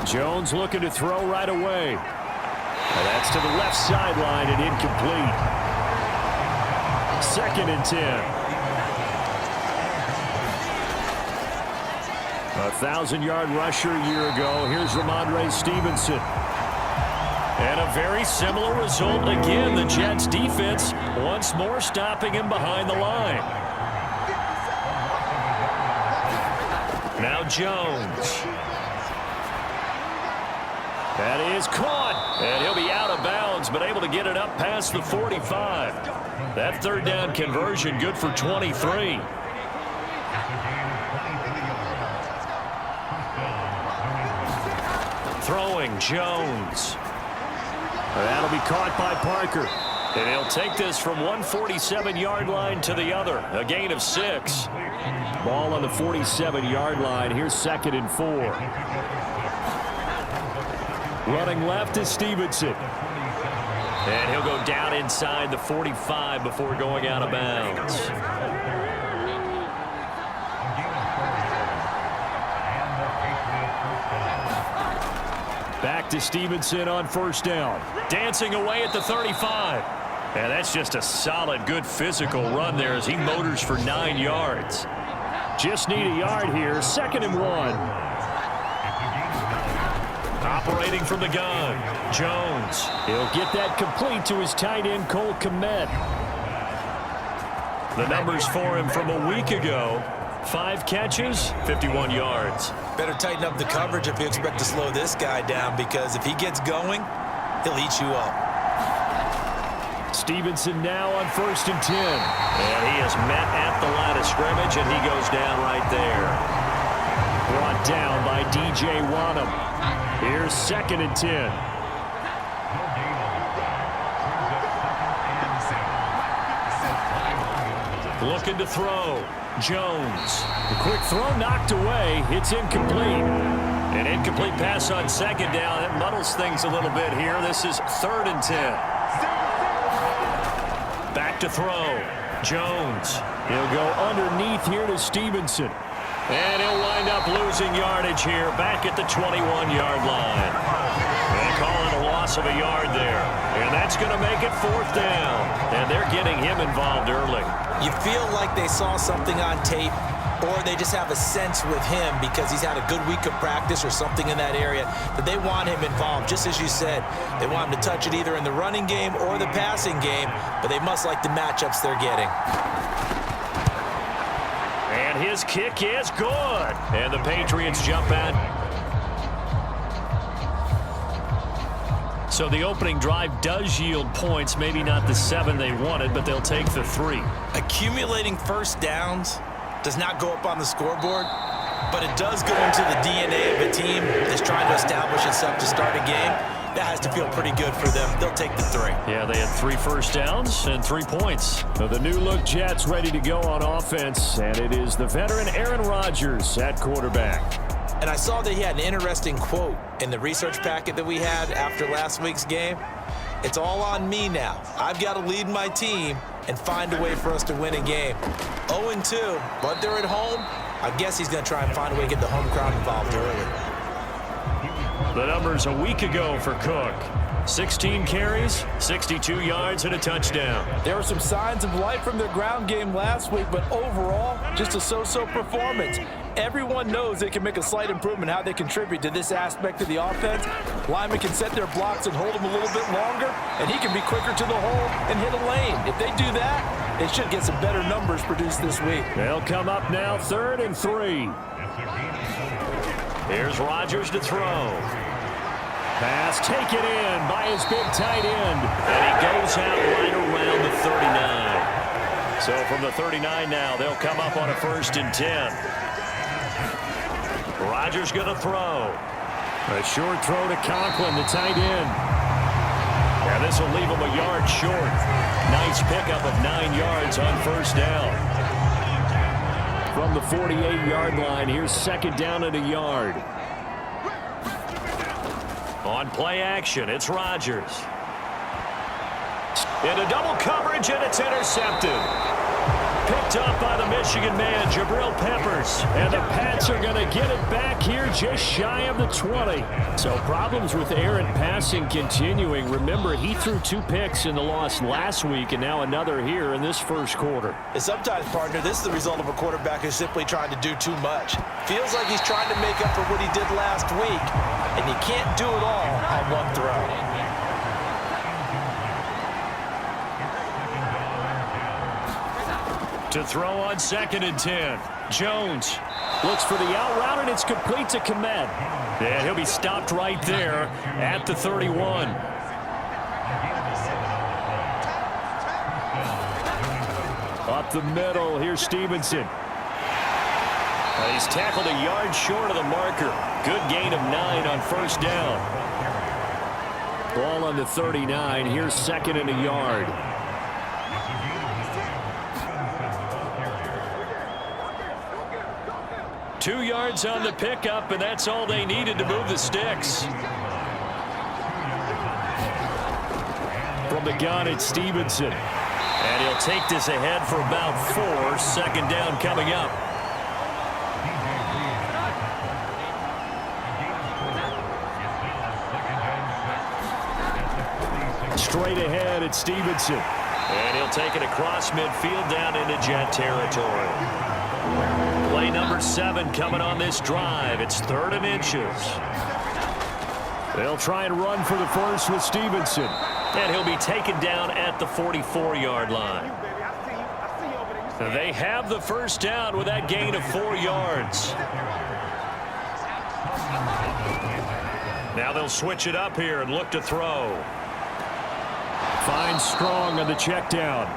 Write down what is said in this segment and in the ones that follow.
Jones looking to throw right away. And that's to the left sideline and incomplete. 2nd and 10. 1,000-yard rusher a year ago. Here's Ramondre Stevenson. And a very similar result again. The Jets defense once more stopping him behind the line. Now Jones. That is caught. And he'll be out of bounds, but able to get it up past the 45. That 3rd down conversion good for 23. Throwing Jones. That'll be caught by Parker. And he'll take this from 147-yard line to the other. A gain of 6. Ball on the 47-yard line. Here's 2nd and 4. Running left is Stevenson. And he'll go down inside the 45 before going out of bounds. Back to Stevenson on 1st down. Dancing away at the 35. And that's just a solid, good physical run there as he motors for 9 yards. Just need a yard here. 2nd and 1. Operating from the gun. Jones. He'll get that complete to his tight end, Cole Kmet. The numbers for him from a week ago. 5 catches, 51 yards. Better tighten up the coverage if you expect to slow this guy down, because if he gets going, he'll eat you up. Stevenson now on 1st and 10. And he is met at the line of scrimmage, and he goes down right there. Brought down by D.J. Wanham. Here's 2nd and 10. Looking to throw. Jones. The quick throw knocked away. It's incomplete. An incomplete pass on 2nd down. It muddles things a little bit here. This is 3rd and 10. Back to throw. Jones. He'll go underneath here to Stevenson. And he'll wind up losing yardage here back at the 21-yard line. They call it a loss of a yard there. And that's going to make it 4th down. And they're getting him involved early. You feel like they saw something on tape, or they just have a sense with him because he's had a good week of practice or something in that area that they want him involved. Just as you said, they want him to touch it either in the running game or the passing game, but they must like the matchups they're getting. And his kick is good. And the Patriots jump out. So the opening drive does yield points. Maybe not the 7 they wanted, but they'll take the 3. Accumulating 1st downs does not go up on the scoreboard, but it does go into the DNA of a team that's trying to establish itself to start a game. That has to feel pretty good for them. They'll take the 3. Yeah, they had 3 first downs and 3 points. So the new-look Jets ready to go on offense, and it is the veteran Aaron Rodgers at quarterback. And I saw that he had an interesting quote in the research packet that we had after last week's game. It's all on me now. I've got to lead my team and find a way for us to win a game. 0-2, but they're at home. I guess he's going to try and find a way to get the home crowd involved early. The numbers a week ago for Cook. 16 carries, 62 yards, and a touchdown. There were some signs of life from their ground game last week, but overall, just a so-so performance. Everyone knows they can make a slight improvement how they contribute to this aspect of the offense. Linemen can set their blocks and hold them a little bit longer, and he can be quicker to the hole and hit a lane. If they do that, they should get some better numbers produced this week. They'll come up now 3rd and 3. Here's Rodgers to throw. Pass taken in by his big tight end. And he goes out right around the 39. So from the 39 now, they'll come up on a 1st and 10. Rodgers going to throw. A short throw to Conklin, the tight end. Yeah, this will leave him a yard short. Nice pickup of 9 yards on 1st down. From the 48-yard line, here's 2nd down and a yard. On play action, it's Rodgers. Into double coverage, and it's intercepted. picked up by the Michigan man, Jabril Peppers. And the Pats are going to get it back here just shy of the 20. So problems with errant passing continuing. Remember, he threw 2 picks in the loss last week and now another here in this first quarter. And sometimes, partner, this is the result of a quarterback who's simply trying to do too much. Feels like he's trying to make up for what he did last week, and you can't do it all on one throw. To throw on 2nd and 10. Jones looks for the out route, and it's complete to Komet. And he'll be stopped right there at the 31. Up the middle, here's Stevenson. He's tackled a yard short of the marker. Good gain of 9 on first down. Ball on the 39. Here's 2nd and a yard. Two yards on the pickup, and that's all they needed to move the sticks. From the gun, it's Stevenson. And he'll take this ahead for about 4. 2nd down coming up. Straight ahead, it's Stevenson. And he'll take it across midfield down into Jet territory. Play number 7 coming on this drive. It's 3rd and inches. They'll try and run for the first with Stevenson. And he'll be taken down at the 44-yard line. They have the first down with that gain of 4 yards. Now they'll switch it up here and look to throw. Finds Strong on the check down.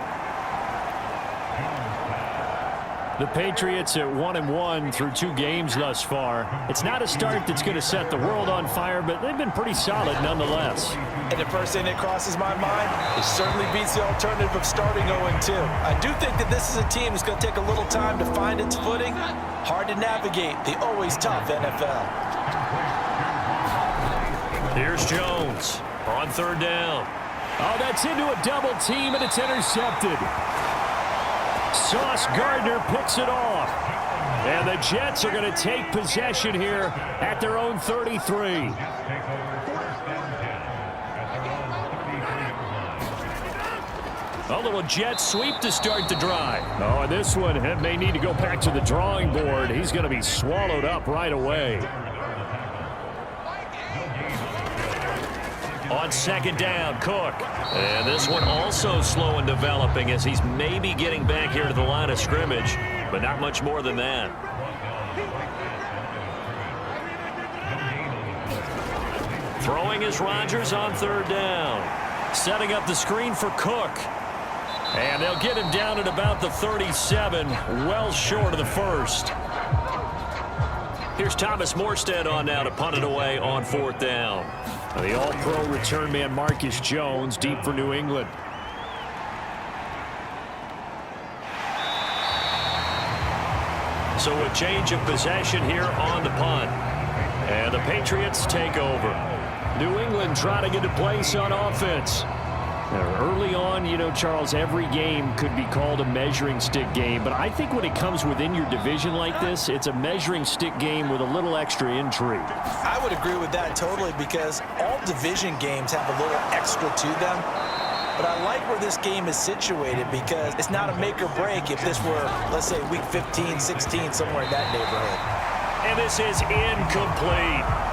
The Patriots at 1-1 through 2 games thus far. It's not a start that's going to set the world on fire, but they've been pretty solid nonetheless. And the first thing that crosses my mind, it certainly beats the alternative of starting 0-2. I do think that this is a team that's going to take a little time to find its footing. Hard to navigate the always tough NFL. Here's Jones on 3rd down. Oh, that's into a double team, and it's intercepted. Sauce Gardner picks it off. And the Jets are going to take possession here at their own 33. A little jet sweep to start the drive. Oh, and this one may need to go back to the drawing board. He's going to be swallowed up right away. On 2nd down, Cook. And this one also slow in developing as he's maybe getting back here to the line of scrimmage, but not much more than that. Throwing is Rodgers on 3rd down. Setting up the screen for Cook. And they'll get him down at about the 37, well short of the first. Here's Thomas Morstead on now to punt it away on 4th down. The all-pro return man Marcus Jones deep for New England. So a change of possession here on the punt. And the Patriots take over. New England trying to get a place on offense. Early on, you know, Charles, every game could be called a measuring stick game. But I think when it comes within your division like this, it's a measuring stick game with a little extra intrigue. I would agree with that totally because all division games have a little extra to them. But I like where this game is situated because it's not a make or break if this were, let's say, week 15, 16, somewhere in that neighborhood. And this is incomplete.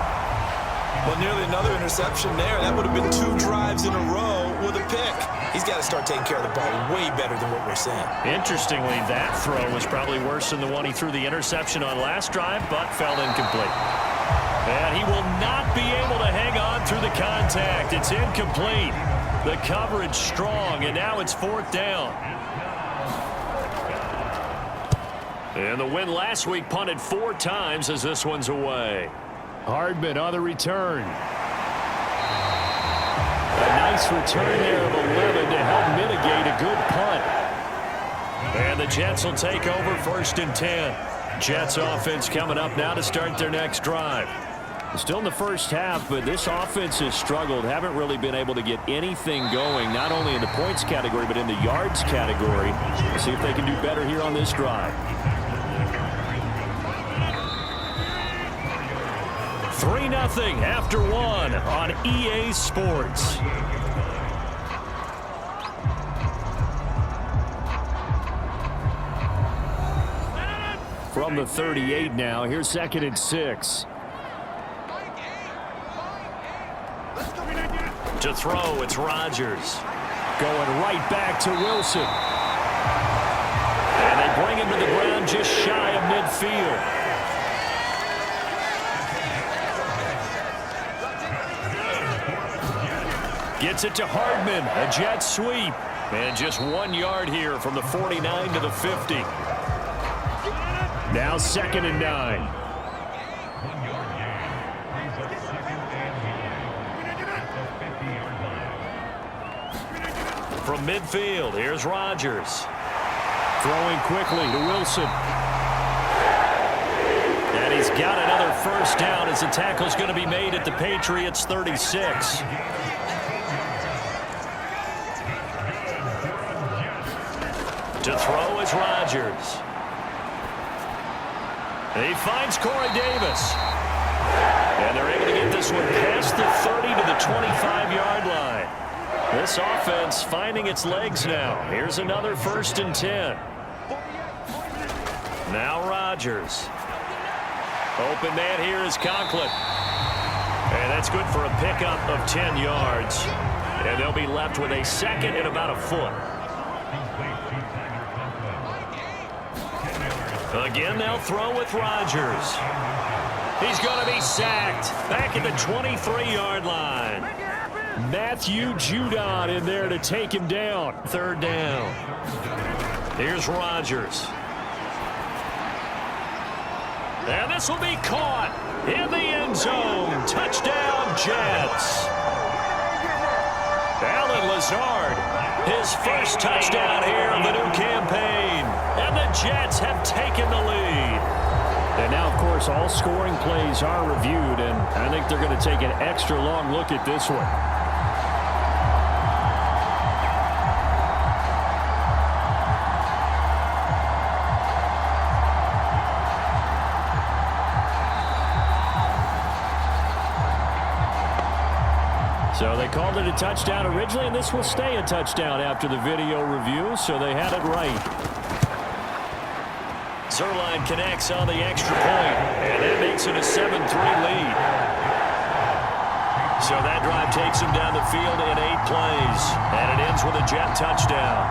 Well, nearly another interception there. That would have been 2 drives in a row with a pick. He's got to start taking care of the ball way better than what we're seeing. Interestingly, that throw was probably worse than the one he threw the interception on last drive, but fell incomplete. And he will not be able to hang on through the contact. It's incomplete. The coverage strong, and now it's 4th down. And the win last week punted 4 times as this one's away. Hardman on the return. A nice return there of 11 to help mitigate a good punt. And the Jets will take over 1st and 10. Jets offense coming up now to start their next drive. Still in the first half, but this offense has struggled. Haven't really been able to get anything going, not only in the points category, but in the yards category. Let's see if they can do better here on this drive. 3-0 after one on EA Sports. From the 38 now, here's 2nd and 6. To throw, it's Rodgers. Going right back to Wilson. And they bring him to the ground just shy of midfield. Gets it to Hardman, a jet sweep. And just 1 yard here from the 49 to the 50. Now 2nd and 9. From midfield, here's Rodgers. Throwing quickly to Wilson. And he's got another first down as the tackle's going to be made at the Patriots' 36. To throw is Rodgers. He finds Corey Davis. And they're able to get this one past the 30 to the 25-yard line. This offense finding its legs now. Here's another 1st and 10. Now Rodgers. Open man here is Conklin. And that's good for a pickup of 10 yards. And they'll be left with a 2nd and about a foot. Again, they'll throw with Rodgers. He's going to be sacked back at the 23-yard line. Matthew Judon in there to take him down. 3rd down. Here's Rodgers. And this will be caught in the end zone. Touchdown, Jets. Allen Lazard, his first touchdown here of the new campaign. And the Jets have taken the lead. And now, of course, all scoring plays are reviewed, and I think they're going to take an extra long look at this one. So they called it a touchdown originally, and this will stay a touchdown after the video review, so they had it right. Zerline connects on the extra point, and that makes it a 7-3 lead. So that drive takes him down the field in 8 plays, and it ends with a Jet touchdown.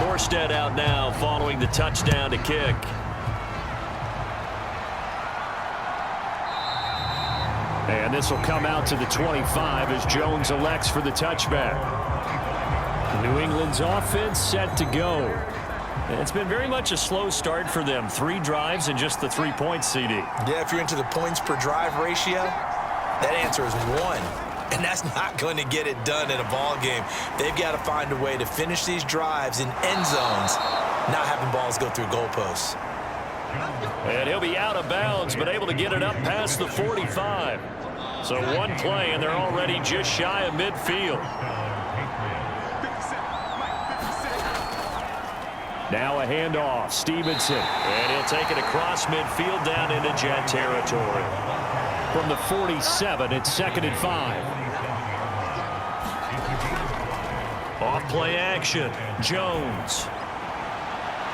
Morstead out now following the touchdown to kick. And this will come out to the 25 as Jones elects for the touchback. New England's offense set to go. And it's been very much a slow start for them. 3 drives and just the 3 points, CD. Yeah, if you're into the points per drive ratio, that answer is 1. And that's not going to get it done in a ball game. They've got to find a way to finish these drives in end zones, not having balls go through goalposts. And he'll be out of bounds, but able to get it up past the 45. So 1 play, and they're already just shy of midfield. Now a handoff, Stevenson. And he'll take it across midfield down into Jet territory. From the 47, it's 2nd and 5. Off play action, Jones.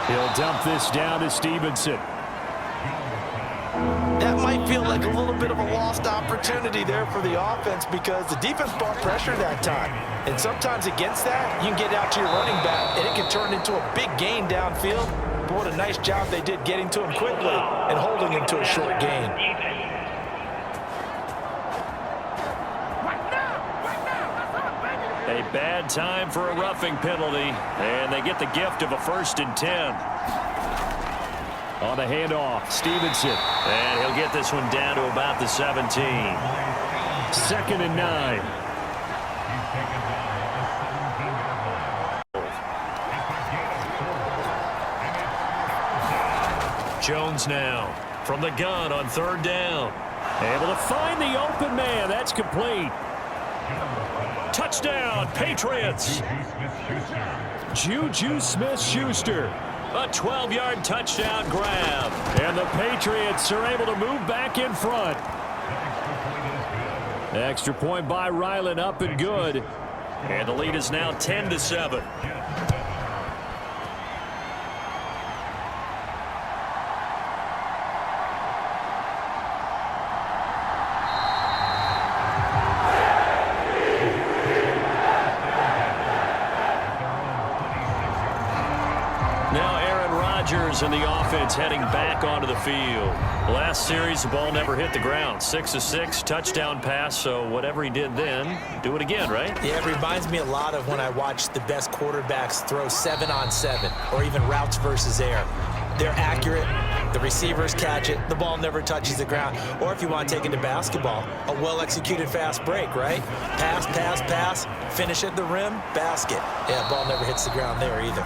He'll dump this down to Stevenson. That might feel like a little bit of a lost opportunity there for the offense because the defense brought pressure that time. And sometimes against that, you can get out to your running back, and it can turn into a big gain downfield. But what a nice job they did getting to him quickly and holding him to a short gain. A bad time for a roughing penalty, and they get the gift of a 1st and 10. On the handoff, Stevenson. And he'll get this one down to about the 17. 2nd and 9. Jones now from the gun on 3rd down. Able to find the open man. That's complete. Touchdown, Patriots. Juju Smith-Schuster. A 12-yard touchdown grab. And the Patriots are able to move back in front. Extra point by Ryland, up and good. And the lead is now 10-7. And the offense heading back onto the field. Last series, the ball never hit the ground. 6 of 6, touchdown pass. So whatever he did then, do it again, right? Yeah, it reminds me a lot of when I watch the best quarterbacks throw 7-on-7 or even routes versus air. They're accurate. The receivers catch it. The ball never touches the ground. Or if you want to take it to basketball, a well-executed fast break, right? Pass, pass, pass, finish at the rim, basket. Yeah, ball never hits the ground there either.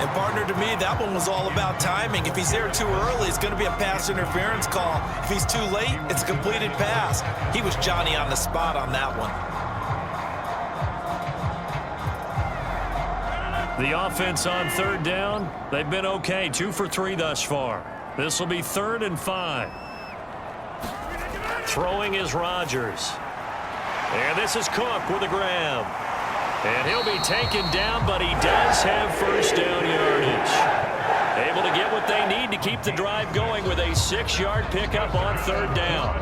And partner, to me, that one was all about timing. If he's there too early, it's going to be a pass interference call. If he's too late, it's a completed pass. He was Johnny on the spot on that one. The offense on third down, they've been okay. 2 for 3 thus far. This will be 3rd and 5. Throwing is Rodgers. And this is Cook with a grab. And he'll be taken down, but he does have first down yardage. Able to get what they need to keep the drive going with a 6-yard pickup on third down.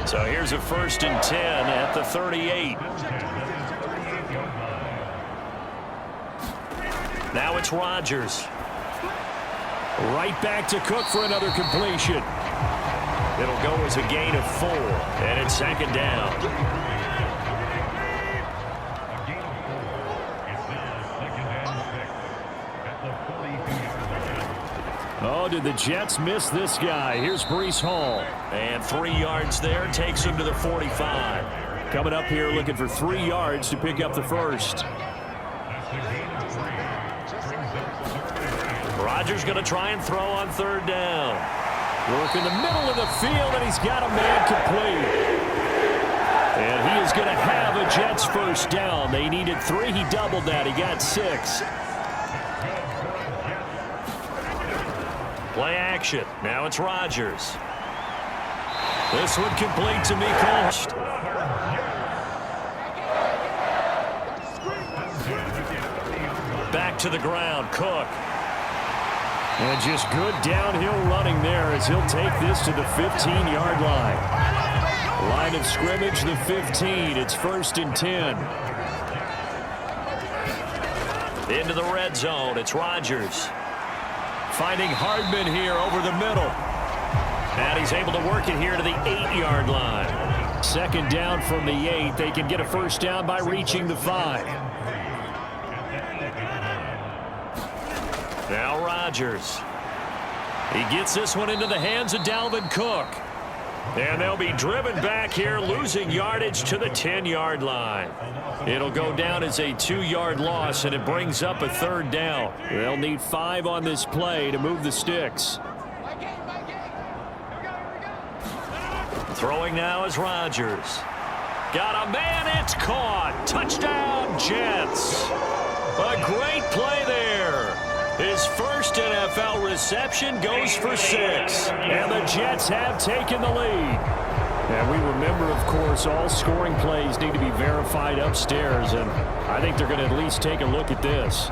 So here's a 1st and 10 at the 38. Now it's Rodgers. Right back to Cook for another completion. It'll go as a gain of 4, and it's 2nd down. Oh, did the Jets miss this guy? Here's Breece Hall. And 3 yards there, takes him to the 45. Coming up here looking for 3 yards to pick up the first. Rodgers going to try and throw on third down. Work in the middle of the field, and he's got a man complete. And he is going to have a Jets first down. They needed 3. He doubled that. He got 6. Play action. Now it's Rodgers. This one complete to Mecole. Back to the ground, Cook. And just good downhill running there as he'll take this to the 15-yard line. Line of scrimmage, the 15. It's 1st and 10. Into the red zone. It's Rodgers. Finding Hardman here over the middle. And he's able to work it here to the 8-yard line. 2nd down from the 8. They can get a first down by reaching the 5. Now Rodgers. He gets this one into the hands of Dalvin Cook. And they'll be driven back here, losing yardage to the 10-yard line. It'll go down as a 2-yard loss, and it brings up a 3rd down. They'll need 5 on this play to move the sticks. Throwing now is Rodgers. Got a man, it's caught. Touchdown, Jets. A great play there. His first NFL reception goes for 6. And the Jets have taken the lead. And we remember, of course, all scoring plays need to be verified upstairs. And I think they're going to at least take a look at this.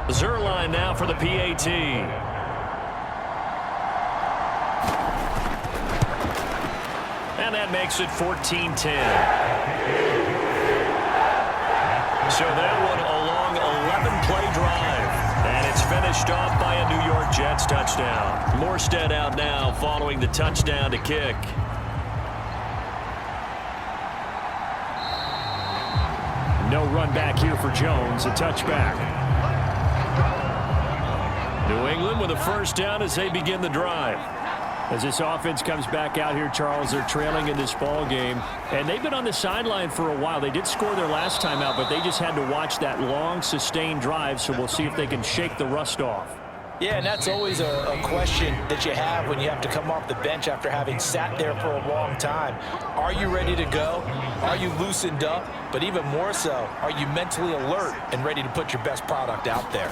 Zerline now for the PAT. And that makes it 14-10. So that one a long 11-play drive. And it's finished off by a New York Jets touchdown. Morstead out now following the touchdown to kick. No run back here for Jones, a touchback. New England with a first down as they begin the drive. As this offense comes back out here, Charles, they're trailing in this ball game, and they've been on the sideline for a while. They did score their last time out, but they just had to watch that long, sustained drive, so we'll see if they can shake the rust off. Yeah, and that's always a question that you have when you have to come off the bench after having sat there for a long time. Are you ready to go? Are you loosened up? But even more so, are you mentally alert and ready to put your best product out there?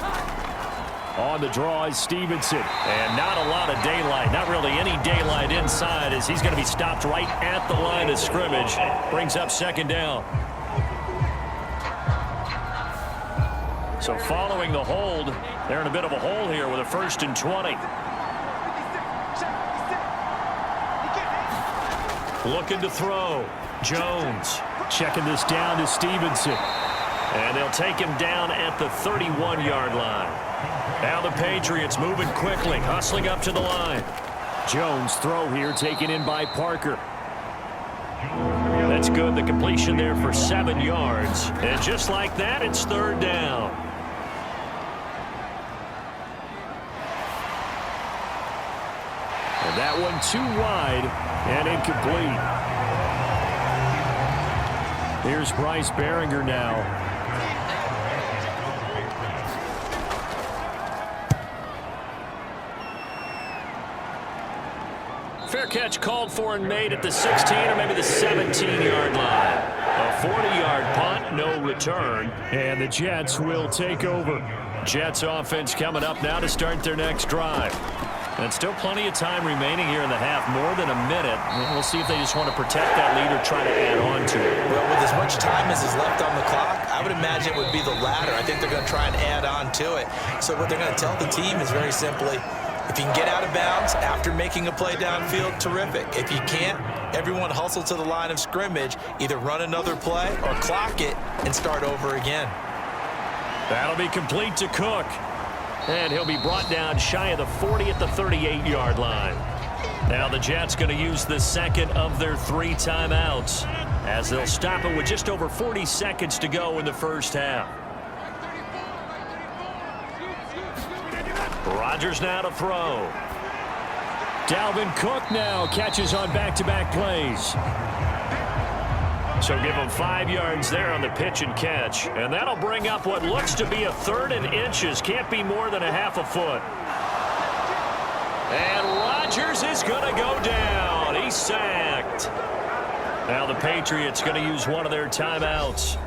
On the draw is Stevenson, and not a lot of daylight, not really any daylight inside, as he's going to be stopped right at the line of scrimmage. Brings up second down. So following the hold, they're in a bit of a hole here with a 1st and 20. Looking to throw. Jones checking this down to Stevenson. And they'll take him down at the 31-yard line. Now the Patriots moving quickly, hustling up to the line. Jones throw here, taken in by Parker. That's good, the completion there for 7 yards. And just like that, it's 3rd down. And that one too wide and incomplete. Here's Bryce Behringer now. Fair catch called for and made at the 16 or maybe the 17-yard line. A 40-yard punt, no return, and the Jets will take over. Jets offense coming up now to start their next drive. And still plenty of time remaining here in the half, more than a minute. We'll see if they just want to protect that lead or try to add on to it. Well, with as much time as is left on the clock, I would imagine it would be the latter. I think they're going to try and add on to it. So what they're going to tell the team is very simply, if you can get out of bounds after making a play downfield, terrific. If you can't, everyone hustle to the line of scrimmage, either run another play or clock it and start over again. That'll be complete to Cook. And he'll be brought down shy of the 40 at the 38-yard line. Now the Jets going to use the second of their 3 timeouts as they'll stop it with just over 40 seconds to go in the first half. Rodgers now to throw. Dalvin Cook now catches on back-to-back plays. So give him 5 yards there on the pitch and catch. And that'll bring up what looks to be a 3rd and inches. Can't be more than a half a foot. And Rodgers is going to go down. He's sacked. Now the Patriots going to use one of their timeouts.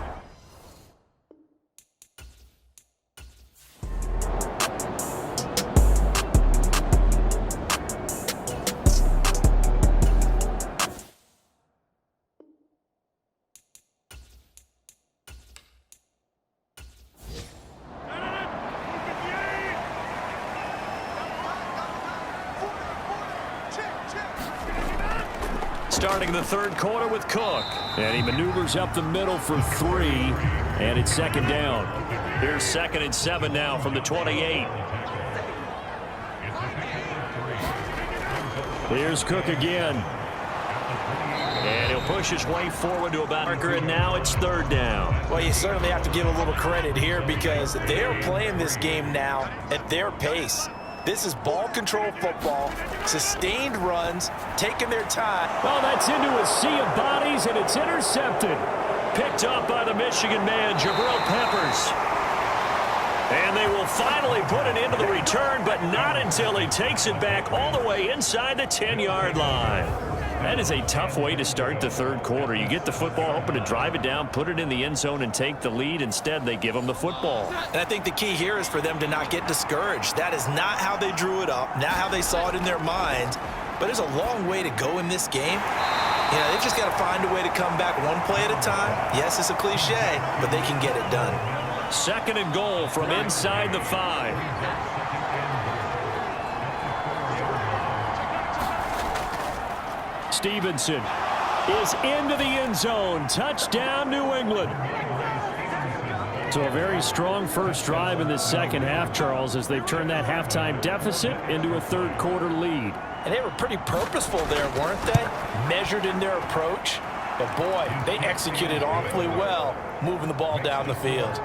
Starting the 3rd quarter with Cook. And he maneuvers up the middle for 3. And it's 2nd down. Here's 2nd and 7 now from the 28. Here's Cook again. And he'll push his way forward to about Parker, and now it's 3rd down. Well, you certainly have to give a little credit here because they're playing this game now at their pace. This is ball control football, sustained runs, taking their time. Oh, that's into a sea of bodies, and it's intercepted. Picked up by the Michigan man, Jabril Peppers. And they will finally put an end to the return, but not until he takes it back all the way inside the 10-yard line. That is a tough way to start the 3rd quarter. You get the football, hoping to drive it down, put it in the end zone, and take the lead. Instead, they give them the football. And I think the key here is for them to not get discouraged. That is not how they drew it up, not how they saw it in their minds. But there's a long way to go in this game. You know, they've just got to find a way to come back one play at a time. Yes, it's a cliche, but they can get it done. 2nd and goal from inside the 5. Stevenson is into the end zone. Touchdown, New England. So a very strong first drive in the second half, Charles, as they've turned that halftime deficit into a 3rd quarter lead. And they were pretty purposeful there, weren't they? Measured in their approach. But, boy, they executed awfully well, moving the ball down the field.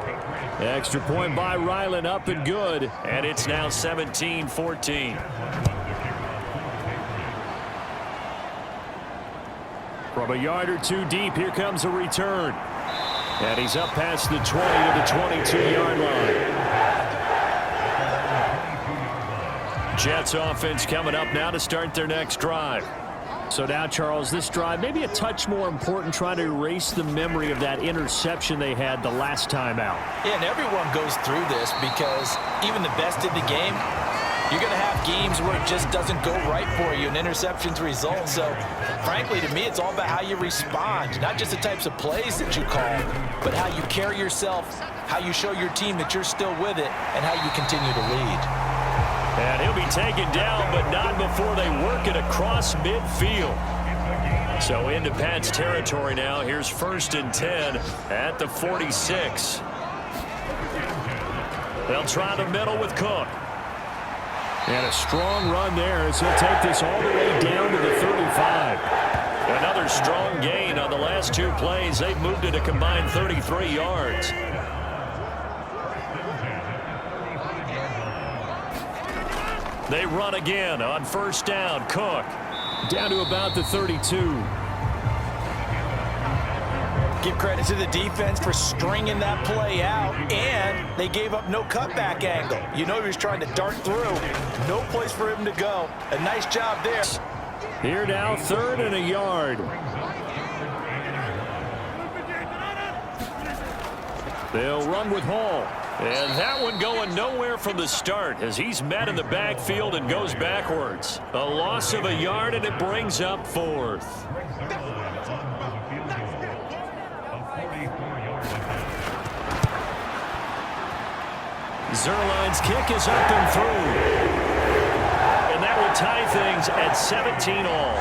Extra point by Ryland, up and good. And it's now 17-14. From a yard or two deep, here comes a return. And he's up past the 20 to the 22-yard line. Jets offense coming up now to start their next drive. So now, Charles, this drive maybe a touch more important, trying to erase the memory of that interception they had the last time out. Yeah, and everyone goes through this because even the best in the game, you're going to have games where it just doesn't go right for you and interceptions result. So, frankly, to me, it's all about how you respond, not just the types of plays that you call, but how you carry yourself, how you show your team that you're still with it, and how you continue to lead. And he'll be taken down, but not before they work it across midfield. So into Pat's territory now. Here's 1st and 10 at the 46. They'll try the middle with Cook. And a strong run there as he'll take this all the way down to the 35. Another strong gain on the last two plays. They've moved it a combined 33 yards. They run again on 1st down. Cook down to about the 32. Give credit to the defense for stringing that play out, and they gave up no cutback angle. You know he was trying to dart through. No place for him to go. A nice job there. Here now, 3rd and a yard. They'll run with Hall. And that one going nowhere from the start as he's met in the backfield and goes backwards. A loss of a yard, and it brings up 4th. Zerline's kick is up and through. And that will tie things at 17 all.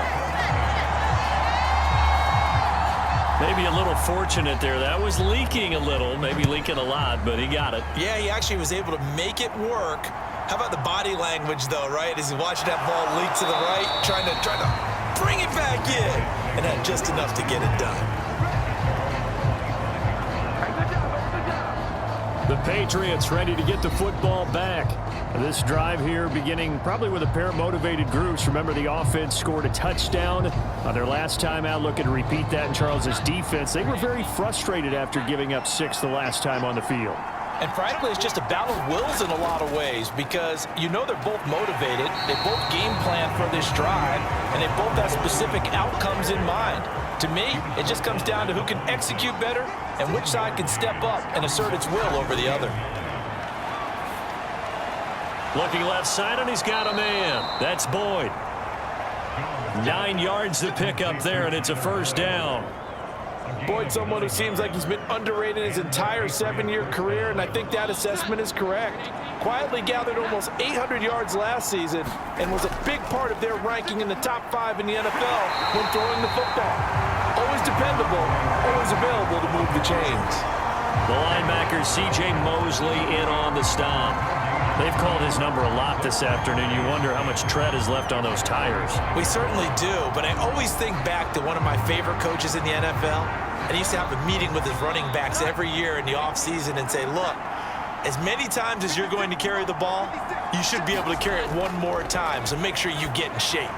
Maybe a little fortunate there. That was leaking a little, maybe leaking a lot, but he got it. Yeah, he actually was able to make it work. How about the body language, though, right? As he watched that ball leak to the right, trying to bring it back in, and had just enough to get it done. The Patriots ready to get the football back. This drive here beginning probably with a pair of motivated groups. Remember, the offense scored a touchdown on their last time out. Looking to repeat that in Charles's defense. They were very frustrated after giving up 6 the last time on the field. And frankly, it's just a battle of wills in a lot of ways because you know they're both motivated. They both game plan for this drive, and they both have specific outcomes in mind. To me, it just comes down to who can execute better and which side can step up and assert its will over the other. Looking left side, and he's got a man. That's Boyd. 9 yards to pick up there, and it's a 1st down. Boyd, someone who seems like he's been underrated his entire 7-year career, and I think that assessment is correct. Quietly gathered almost 800 yards last season and was a big part of their ranking in the top 5 in the NFL when throwing the football. Always dependable, always available to move the chains. The linebacker, C.J. Mosley, in on the stop. They've called his number a lot this afternoon. You wonder how much tread is left on those tires. We certainly do, but I always think back to one of my favorite coaches in the NFL. And he used to have a meeting with his running backs every year in the offseason and say, look, as many times as you're going to carry the ball, you should be able to carry it one more time, so make sure you get in shape.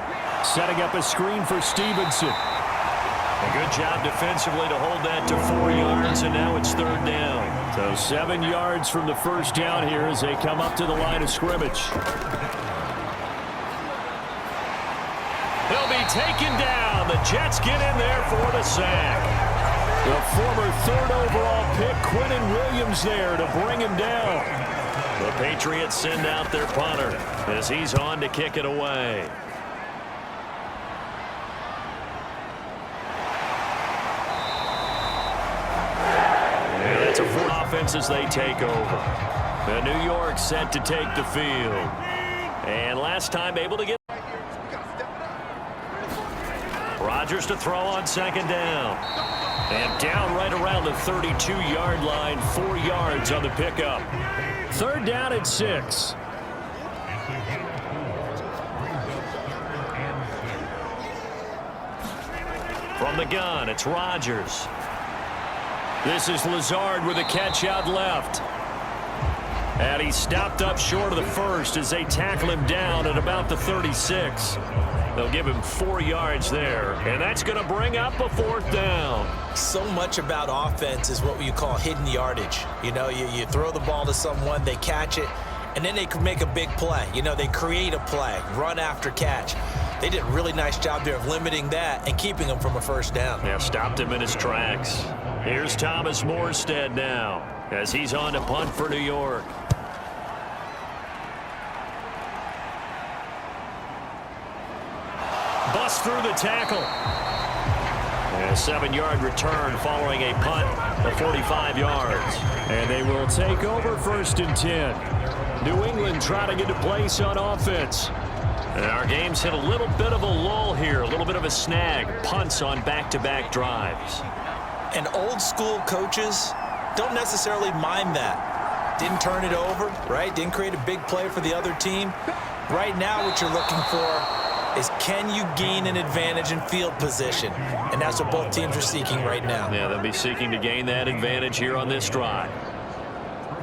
Setting up a screen for Stevenson. A good job defensively to hold that to 4 yards, and now it's 3rd down. So 7 yards from the 1st down here as they come up to the line of scrimmage. He'll be taken down. The Jets get in there for the sack. The former 3rd overall pick, Quinnen Williams, there to bring him down. The Patriots send out their punter as he's on to kick it away. It's a full offense as they take over. The New York set to take the field. And last time able to get Rodgers to throw on 2nd down. And down right around the 32-yard line, 4 yards on the pickup. 3rd down and 6. From the gun, it's Rodgers. This is Lazard with a catch out left. And he stopped up short of the 1st as they tackle him down at about the 36. They'll give him 4 yards there, and that's going to bring up a 4th down. So much about offense is what you call hidden yardage. You know, you throw the ball to someone, they catch it, and then they can make a big play. You know, they create a play, run after catch. They did a really nice job there of limiting that and keeping him from a 1st down. Yeah, stopped him in his tracks. Here's Thomas Morstead now as he's on to punt for New York. Bust through the tackle. And a 7-yard return following a punt of 45 yards. And they will take over 1st and 10. New England trying to get to place on offense. And our game's hit a little bit of a lull here, a little bit of a snag. Punts on back-to-back drives. And old school coaches don't necessarily mind that. Didn't turn it over, right? Didn't create a big play for the other team. Right now what you're looking for is, can you gain an advantage in field position? And that's what both teams are seeking right now. Yeah, they'll be seeking to gain that advantage here on this drive.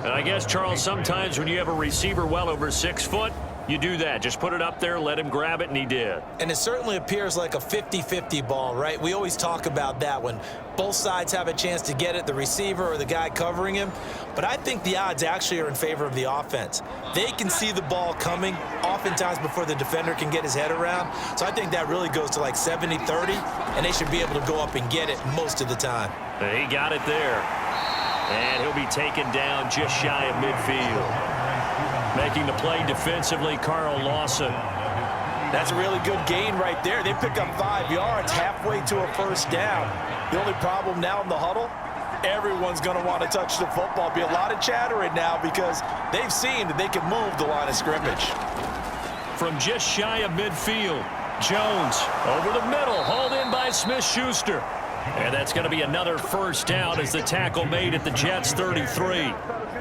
And I guess, Charles, sometimes when you have a receiver well over 6 foot, you do that. Just put it up there, let him grab it, and he did. And it certainly appears like a 50-50 ball, right? We always talk about that when both sides have a chance to get it, the receiver or the guy covering him. But I think the odds actually are in favor of the offense. They can see the ball coming oftentimes before the defender can get his head around. So I think that really goes to like 70-30, and they should be able to go up and get it most of the time. He got it there. And he'll be taken down just shy of midfield. Making the play defensively, Carl Lawson. That's a really good gain right there. They pick up 5 yards halfway to a 1st down. The only problem now in the huddle, everyone's going to want to touch the football. Be a lot of chattering now because they've seen that they can move the line of scrimmage. From just shy of midfield, Jones over the middle, hauled in by Smith-Schuster. And that's going to be another 1st down as the tackle made at the Jets' 33.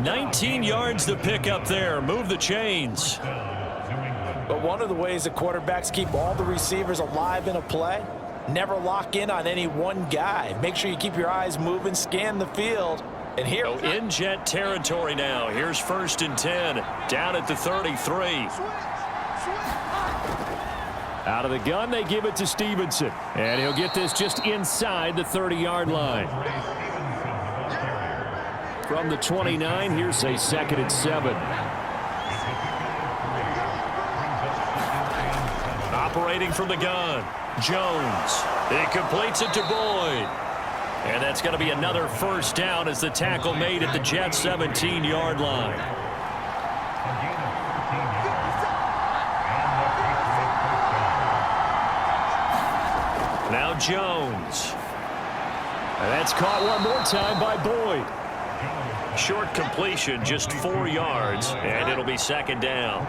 19 yards to pick up there. Move the chains. But one of the ways that quarterbacks keep all the receivers alive in a play, never lock in on any one guy. Make sure you keep your eyes moving, scan the field. And here, in Jet territory now. Here's 1st and 10, down at the 33. Out of the gun, they give it to Stevenson. And he'll get this just inside the 30-yard line. From the 29, here's a 2nd and 7. Operating from the gun, Jones. He completes it to Boyd. And that's going to be another 1st down as the tackle made at the Jets' 17-yard line. Now Jones. And that's caught one more time by Boyd. Short completion, just 4 yards, and it'll be 2nd down.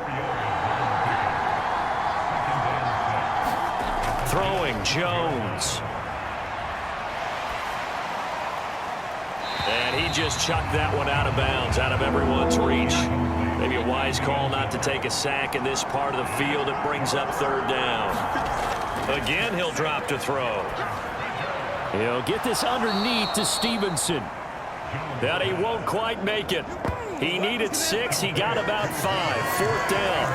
Throwing, Jones. And he just chucked that one out of bounds, out of everyone's reach. Maybe a wise call not to take a sack in this part of the field. It brings up 3rd down. Again, he'll drop to throw. He'll get this underneath to Stevenson. That he won't quite make it. He needed 6. He got about 5. 4th down.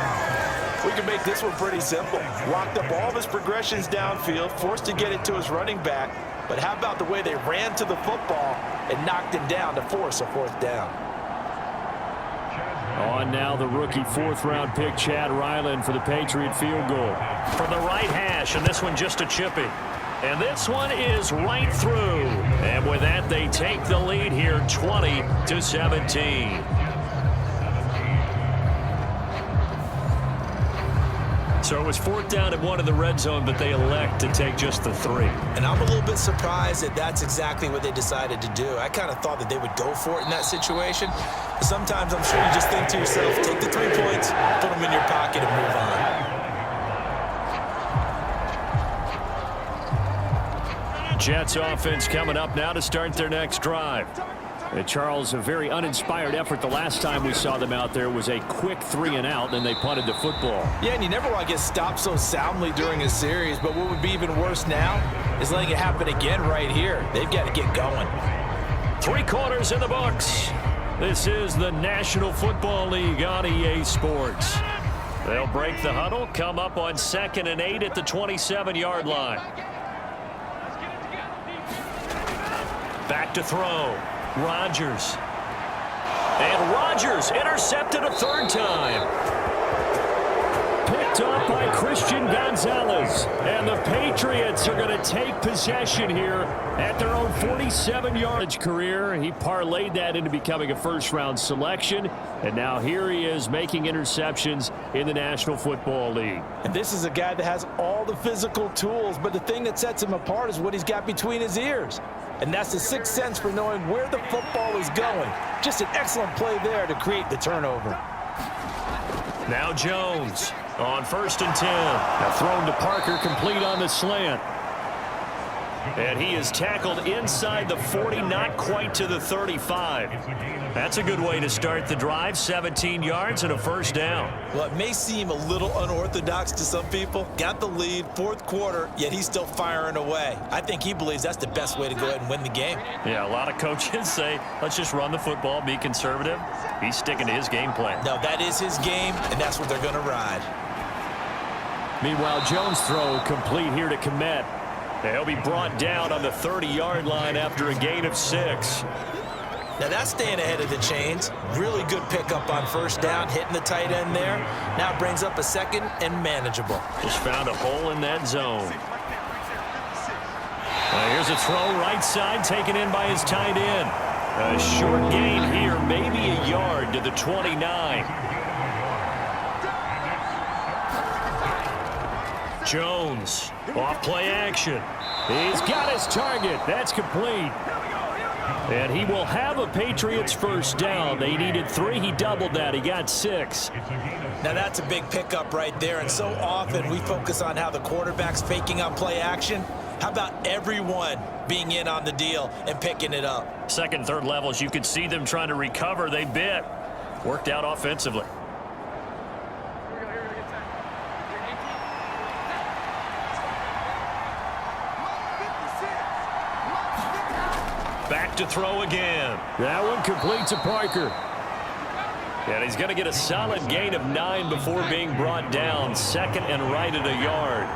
we can make this one pretty simple. Locked up all of his progressions downfield, forced to get it to his running back. But how about the way they ran to the football and knocked him down to force a 4th down? On now the rookie 4th-round pick, Chad Ryland, for the Patriot field goal. From the right hash, and this one just a chippy. And this one is right through. And with that, they take the lead here 20-17. So it was 4th down and 1 in the red zone, but they elect to take just the 3. And I'm a little bit surprised that that's exactly what they decided to do. I kind of thought that they would go for it in that situation. But sometimes I'm sure you just think to yourself, take the 3 points, put them in your pocket, and move on. Jets offense coming up now to start their next drive. Charles, a very uninspired effort. The last time we saw them out there was a quick 3-and-out, and they punted the football. Yeah, and you never want to get stopped so soundly during a series, but what would be even worse now is letting it happen again right here. They've got to get going. 3 quarters in the books. This is the National Football League on EA Sports. They'll break the huddle, come up on 2nd and 8 at the 27-yard line. Back to throw. Rodgers. And Rodgers intercepted a 3rd time. Picked up by Christian Gonzalez. And the Patriots are going to take possession here at their own 47-yard career. He parlayed that into becoming a first-round selection. And now here he is making interceptions in the National Football League. And this is a guy that has all the physical tools, but the thing that sets him apart is what he's got between his ears. And that's the sixth sense for knowing where the football is going. Just an excellent play there to create the turnover. Now Jones on 1st and 10. Now thrown to Parker, complete on the slant. And he is tackled inside the 40, not quite to the 35. That's a good way to start the drive. 17 yards and a 1st down. Well, it may seem a little unorthodox to some people. Got the lead, 4th quarter, yet he's still firing away. I think he believes that's the best way to go ahead and win the game. Yeah, a lot of coaches say, let's just run the football, be conservative. He's sticking to his game plan. No, that is his game, and that's what they're going to ride. Meanwhile, Jones' throw complete here to Kmet. He'll be brought down on the 30-yard line after a gain of 6. Now that's staying ahead of the chains. Really good pickup on 1st down, hitting the tight end there. Now it brings up a 2nd and manageable. Just found a hole in that zone. Here's a throw right side taken in by his tight end. A short gain here, maybe a yard to the 29. Jones, off play action. He's got his target. That's complete. And he will have a Patriots 1st down. They needed 3. He doubled that. He got 6. Now that's a big pickup right there. And so often we focus on how the quarterback's faking on play action. How about everyone being in on the deal and picking it up? 2nd, 3rd levels, you could see them trying to recover. They bit. Worked out offensively. Back to throw again. That one complete to Parker. And he's going to get a solid gain of 9 before being brought down. 2nd and right at a yard.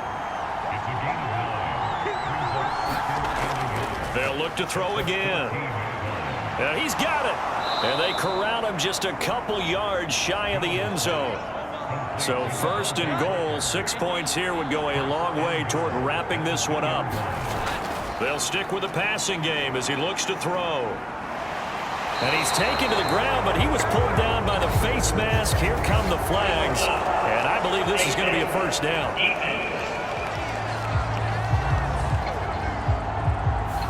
They'll look to throw again. And he's got it. And they corral him just a couple yards shy of the end zone. So 1st and goal, 6 points here would go a long way toward wrapping this one up. They'll stick with the passing game as he looks to throw. And he's taken to the ground, but he was pulled down by the face mask. Here come the flags. And I believe this is going to be a 1st down.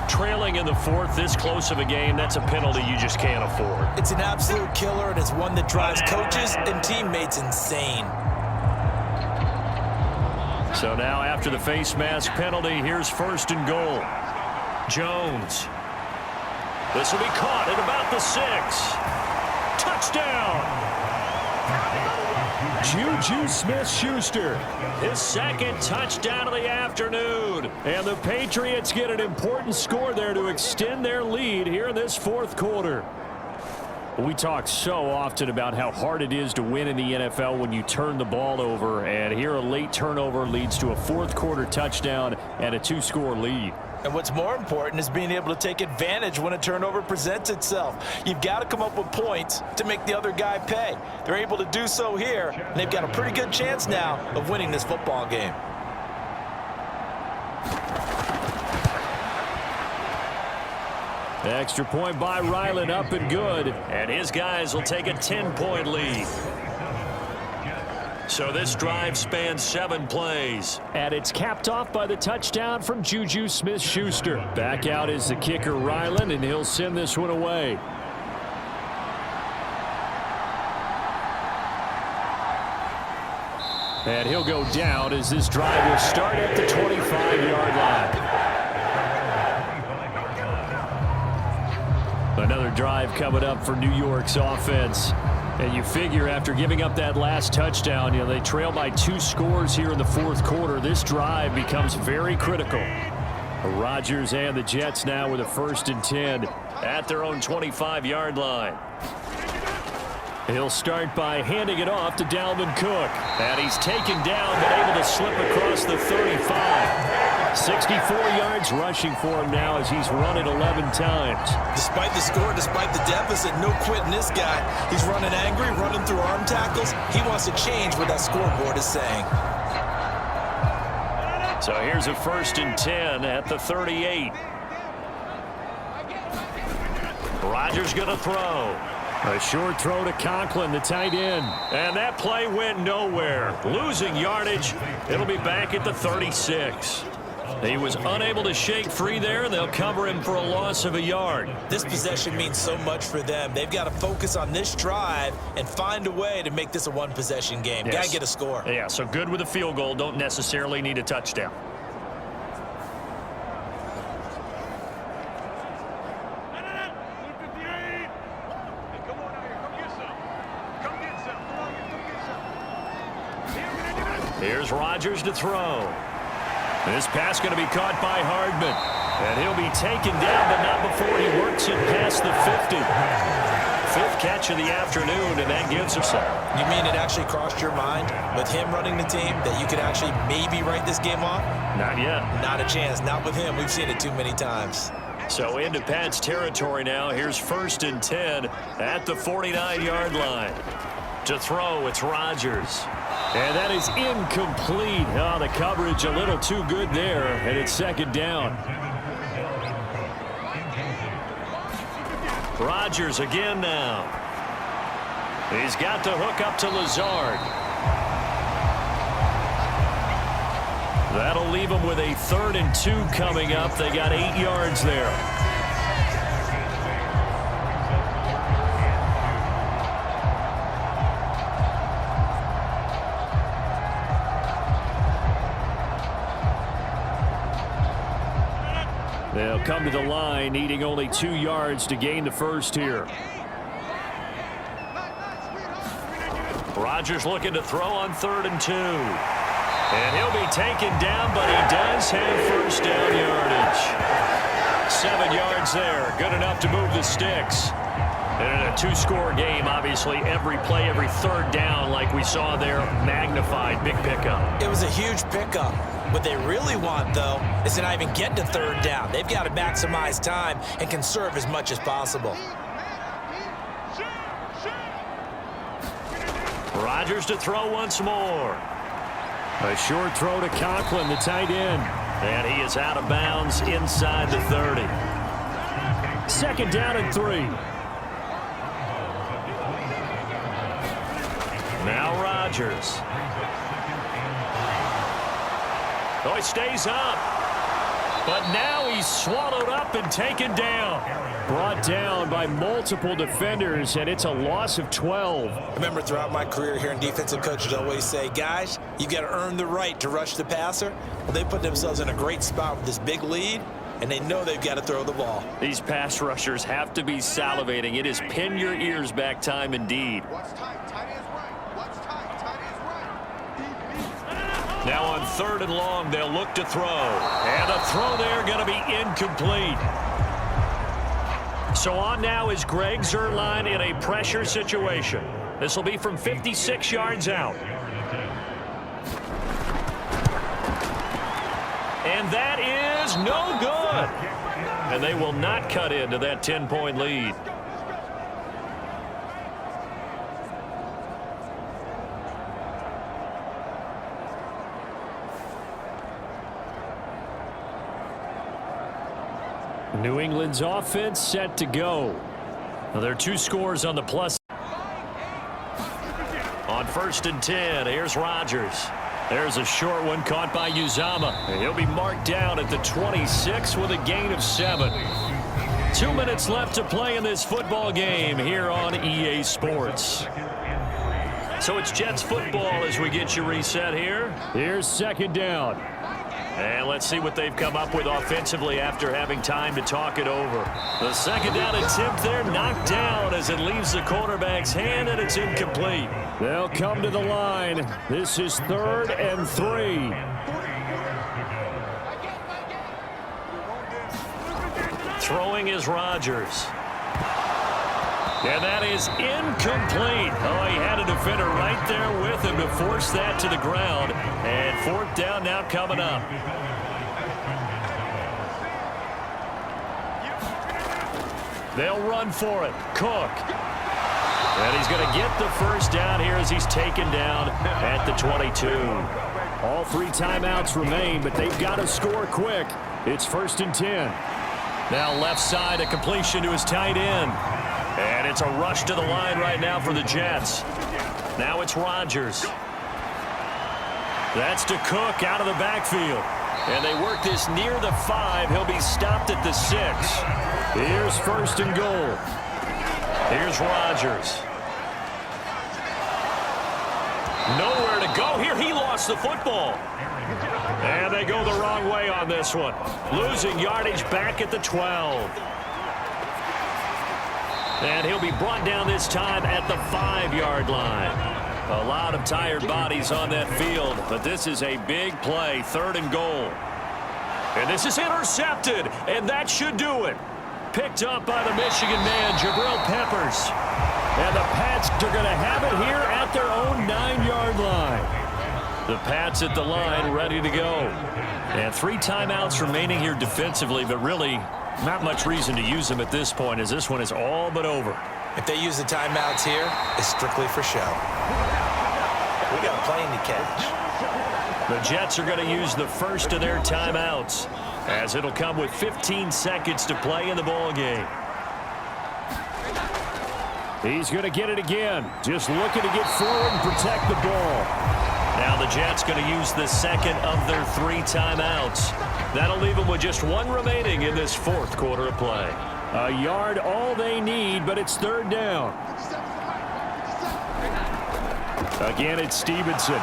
Trailing in the 4th, this close of a game, that's a penalty you just can't afford. It's an absolute killer, and it's one that drives coaches and teammates insane. So now after the face mask penalty, here's 1st and goal. Jones. This will be caught at about the 6. Touchdown! Juju Smith-Schuster, his 2nd touchdown of the afternoon. And the Patriots get an important score there to extend their lead here in this 4th quarter. We talk so often about how hard it is to win in the NFL when you turn the ball over, and here a late turnover leads to a 4th quarter touchdown and a 2-score lead. And what's more important is being able to take advantage when a turnover presents itself. You've got to come up with points to make the other guy pay. They're able to do so here, and they've got a pretty good chance now of winning this football game. Extra point by Ryland, up and good. And his guys will take a 10-point lead. So this drive spans 7 plays. And it's capped off by the touchdown from Juju Smith-Schuster. Back out is the kicker, Ryland, and he'll send this one away. And he'll go down as this drive will start at the 25-yard line. Another drive coming up for New York's offense. And you figure after giving up that last touchdown, they trail by 2 scores here in the 4th quarter. This drive becomes very critical. Rodgers and the Jets now with a 1st and 10 at their own 25-yard line. He'll start by handing it off to Dalvin Cook. And he's taken down, but able to slip across the 35. 64 yards rushing for him now as he's run it 11 times. Despite the score, despite the deficit, no quitting this guy. He's running angry, running through arm tackles. He wants to change what that scoreboard is saying. So here's a 1st and 10 at the 38. Rodgers going to throw. A short throw to Conklin, the tight end. And that play went nowhere. Losing yardage. It'll be back at the 36. He was unable to shake free there, and they'll cover him for a loss of a yard. This possession means so much for them. They've got to focus on this drive and find a way to make this a one-possession game. Yes. Got to get a score. Yeah, so good with a field goal. Don't necessarily need a touchdown. Here's Rodgers to throw. This pass going to be caught by Hardman. And he'll be taken down, but not before he works it past the 50. 5th catch of the afternoon, and that gives us some. You mean it actually crossed your mind with him running the team that you could actually maybe write this game off? Not yet. Not a chance. Not with him. We've seen it too many times. So into Pat's territory now. Here's 1st and 10 at the 49-yard line. To throw, it's Rodgers. And that is incomplete. Oh, the coverage a little too good there, and it's 2nd down. Rodgers again now. He's got the hook up to Lazard. That'll leave him with a 3rd and 2 coming up. They got 8 yards there. They'll come to the line, needing only 2 yards to gain the first here. Rodgers looking to throw on 3rd and 2. And he'll be taken down, but he does have 1st down yardage. 7 yards there, good enough to move the sticks. And in a 2-score game, obviously, every play, every 3rd down, like we saw there, magnified. Big pickup. It was a huge pickup. What they really want, though, is to not even get to 3rd down. They've got to maximize time and conserve as much as possible. Rodgers to throw once more. A short throw to Conklin, the tight end. And he is out of bounds inside the 30. 2nd down and 3. Now Rodgers. Oh, he stays up. But now he's swallowed up and taken down. Brought down by multiple defenders, and it's a loss of 12. I remember throughout my career hearing defensive coaches always say, guys, you got to earn the right to rush the passer. Well, they put themselves in a great spot with this big lead, and they know they've got to throw the ball. These pass rushers have to be salivating. It is pin your ears back time indeed. Now on 3rd and long, they'll look to throw. And a throw there going to be incomplete. So on now is Greg Zuerlein in a pressure situation. This will be from 56 yards out. And that is no good. And they will not cut into that 10-point lead. New England's offense set to go. Now there are 2 scores on the plus. On 1st and 10, here's Rodgers. There's a short one caught by Uzomah. And he'll be marked down at the 26 with a gain of 7. 2 minutes left to play in this football game here on EA Sports. So it's Jets football as we get you reset here. Here's 2nd down. And let's see what they've come up with offensively after having time to talk it over. The 2nd down attempt there knocked down as it leaves the quarterback's hand, and it's incomplete. They'll come to the line. This is 3rd and 3. Throwing is Rodgers. And that is incomplete. Oh, he had a defender right there with him to force that to the ground. And fourth down now coming up. They'll run for it. Cook. And he's going to get the first down here as he's taken down at the 22. All 3 timeouts remain, but they've got to score quick. It's 1st and 10. Now left side, a completion to his tight end. And it's a rush to the line right now for the Jets. Now it's Rodgers. That's to Cook out of the backfield. And they work this near the 5. He'll be stopped at the 6. Here's 1st and goal. Here's Rodgers. Nowhere to go here. He lost the football. And they go the wrong way on this one. Losing yardage back at the 12. And he'll be brought down this time at the 5-yard line. A lot of tired bodies on that field, but this is a big play, 3rd and goal. And this is intercepted, and that should do it. Picked up by the Michigan man, Jabril Peppers. And the Pats are going to have it here at their own 9-yard line. The Pats at the line, ready to go. And 3 timeouts remaining here defensively, but really not much reason to use them at this point, as this one is all but over. If they use the timeouts here, it's strictly for show. We got a plane to catch. The Jets are going to use the first of their timeouts, as it'll come with 15 seconds to play in the ball game. He's going to get it again, just looking to get forward and protect the ball. Now the Jets going to use the second of their 3 timeouts. That'll leave them with just 1 remaining in this 4th quarter of play. A yard all they need, but it's 3rd down. Again, it's Stevenson.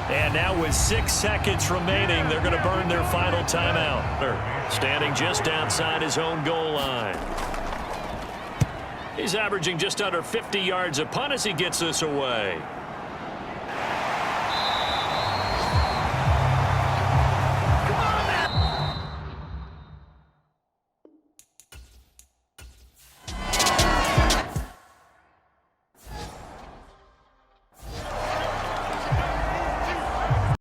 And now with 6 seconds remaining, they're going to burn their final timeout. Standing just outside his own goal line. He's averaging just under 50 yards a punt as he gets this away.